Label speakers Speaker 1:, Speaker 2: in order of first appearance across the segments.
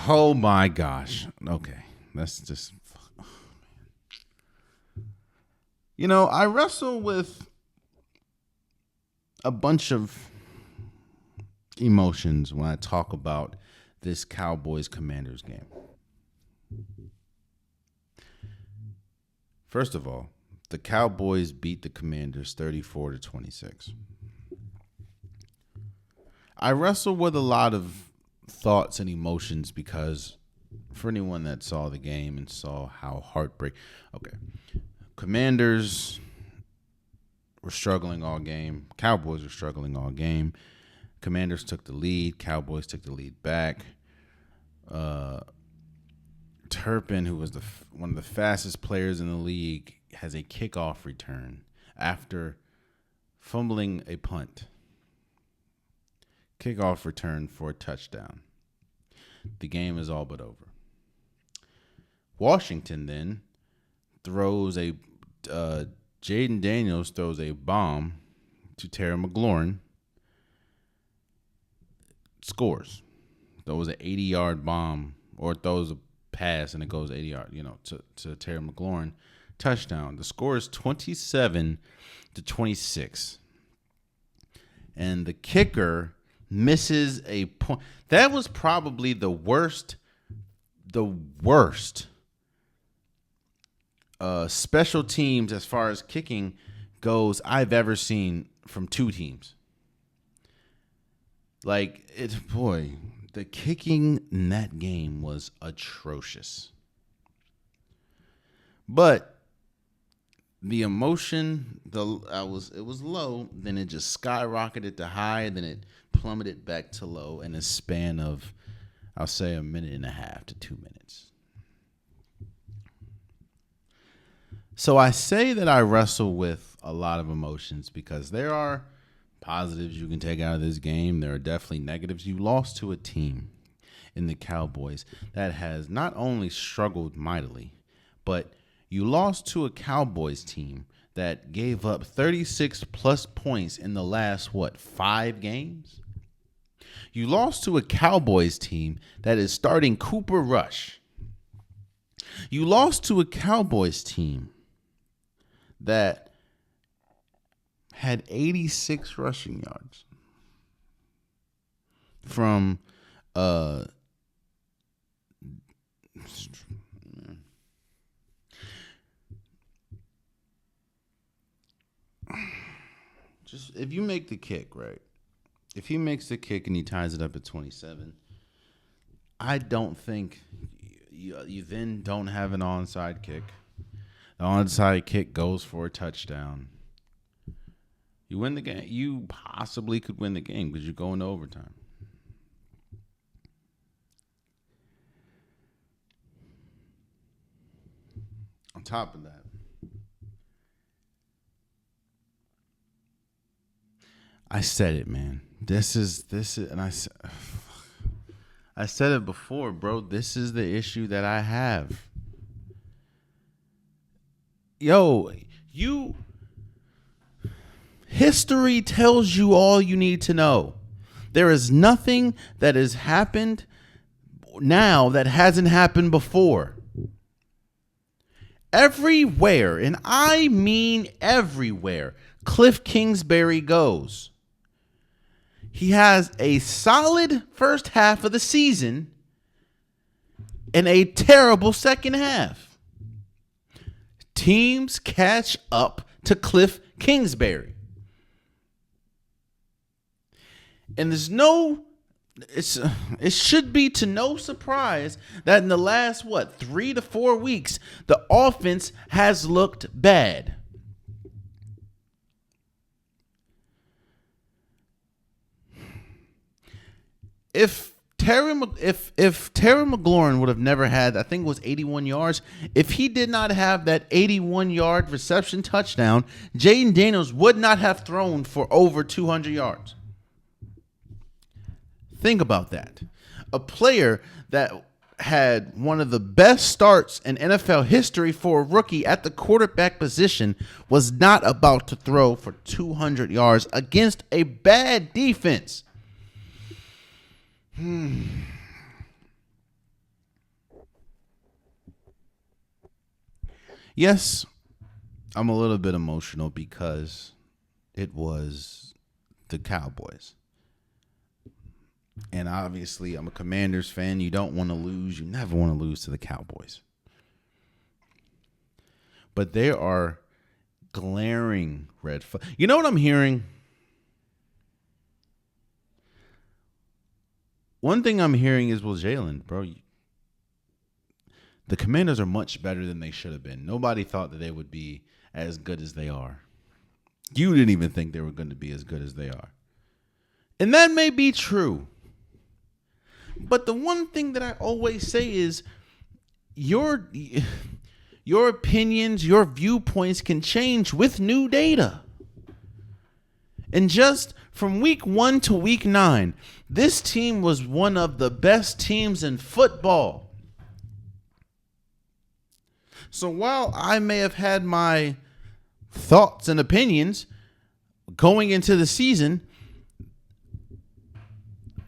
Speaker 1: Oh my gosh. Okay. That's just. I wrestle with a bunch of emotions when I talk about this Cowboys Commanders game. First of all, the Cowboys beat the Commanders 34-26. I wrestle with a lot of thoughts and emotions because for anyone that saw the game and saw how Commanders were struggling all game. Cowboys were struggling all game. Commanders took the lead. Cowboys took the lead back. Turpin, who was one of the fastest players in the league, has a kickoff return after fumbling a punt. Kickoff return for a touchdown. The game is all but over. Washington then throws Jaden Daniels throws a bomb to Terry McLaurin. Scores. Throws an 80-yard bomb or throws a pass and it goes 80 yards, to Terry McLaurin. Touchdown. The score is 27-26. And the kicker misses a point. That was probably the worst special teams as far as kicking goes I've ever seen from two teams. The kicking in that game was atrocious. But the emotion, it was low, then it just skyrocketed to high, then it plummeted back to low in a span of, I'll say, a minute and a half to 2 minutes. So I say that I wrestle with a lot of emotions because there are positives you can take out of this game. There are definitely negatives. You lost to a team in the Cowboys that has not only struggled mightily, but you lost to a Cowboys team that gave up 36 plus points in the last, 5 games? You lost to a Cowboys team that is starting Cooper Rush. You lost to a Cowboys team that had 86 rushing yards from just if you make the kick, right? If he makes the kick and he ties it up at 27, I don't think you then don't have an onside kick. The onside kick goes for a touchdown. You win the game. You possibly could win the game because you're going to overtime. On top of that, I said it, man. This is, and I said it before, bro. This is the issue that I have. History tells you all you need to know. There is nothing that has happened now that hasn't happened before. Everywhere, and I mean everywhere, Cliff Kingsbury goes, he has a solid first half of the season and a terrible second half. Teams catch up to Cliff Kingsbury. And it should be to no surprise that in the last 3 to 4 weeks, the offense has looked bad. If Terry McLaurin would have never had, I think it was 81 yards. If he did not have that 81-yard reception touchdown, Jaden Daniels would not have thrown for over 200 yards. Think about that. A player that had one of the best starts in NFL history for a rookie at the quarterback position was not about to throw for 200 yards against a bad defense. Yes, I'm a little bit emotional because it was the Cowboys. And obviously, I'm a Commanders fan. You don't want to lose. You never want to lose to the Cowboys. But there are glaring red flags. You know what I'm hearing? One thing I'm hearing is, well, Jalen, bro, the Commanders are much better than they should have been. Nobody thought that they would be as good as they are. You didn't even think they were going to be as good as they are. And that may be true. But the one thing that I always say is your opinions, your viewpoints can change with new data. And just from week 1 to week 9, this team was one of the best teams in football. So while I may have had my thoughts and opinions going into the season,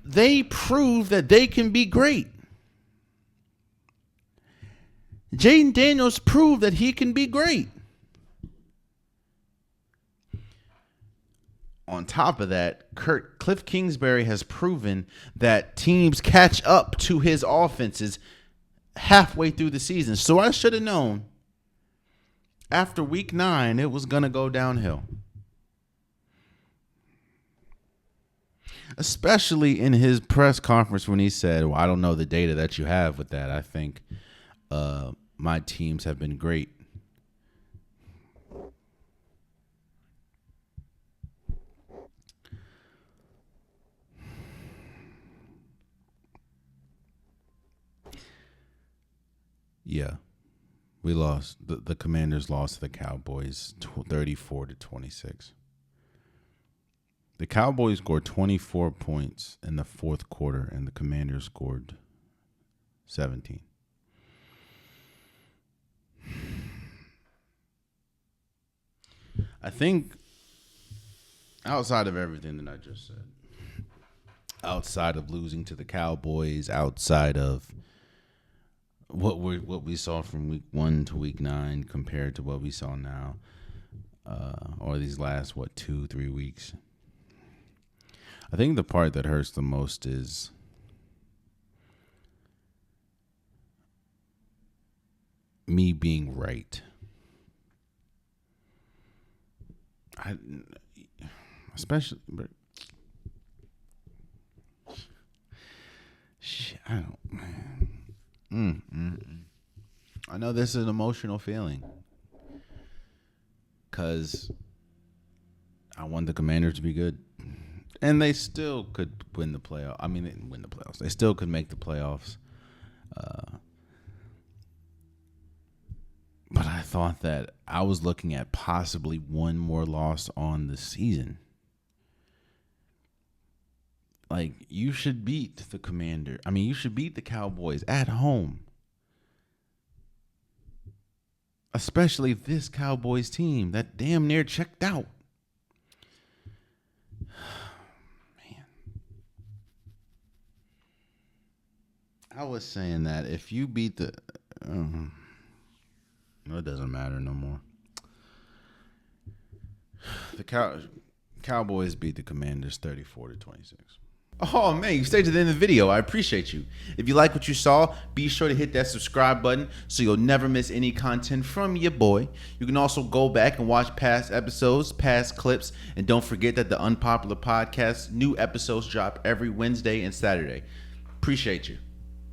Speaker 1: they prove that they can be great. Jayden Daniels proved that he can be great. On top of that, Cliff Kingsbury has proven that teams catch up to his offenses halfway through the season. So I should have known after week 9 it was going to go downhill. Especially in his press conference when he said, well, I don't know the data that you have with that. I think my teams have been great. Yeah, we lost. The Commanders lost to the Cowboys 34-26. The Cowboys scored 24 points in the fourth quarter, and the Commanders scored 17. I think outside of everything that I just said, outside of losing to the Cowboys, outside of what we saw from week 1 to week 9 compared to what we saw now, or these last 2-3 weeks, I think the part that hurts the most is me being right. I know this is an emotional feeling because I want the Commanders to be good. And they still could win the playoffs. I mean, they didn't win the playoffs. They still could make the playoffs. But I thought that I was looking at possibly one more loss on the season. Like, you should beat the Commander. I mean, you should beat the Cowboys at home. Especially this Cowboys team that damn near checked out. I was saying that if you beat the... it doesn't matter no more. The Cowboys beat the Commanders 34-26. Oh, man, you stayed to the end of the video. I appreciate you. If you like what you saw, be sure to hit that subscribe button so you'll never miss any content from your boy. You can also go back and watch past episodes, past clips, and don't forget that the Unpopular Podcast, new episodes drop every Wednesday and Saturday. Appreciate you.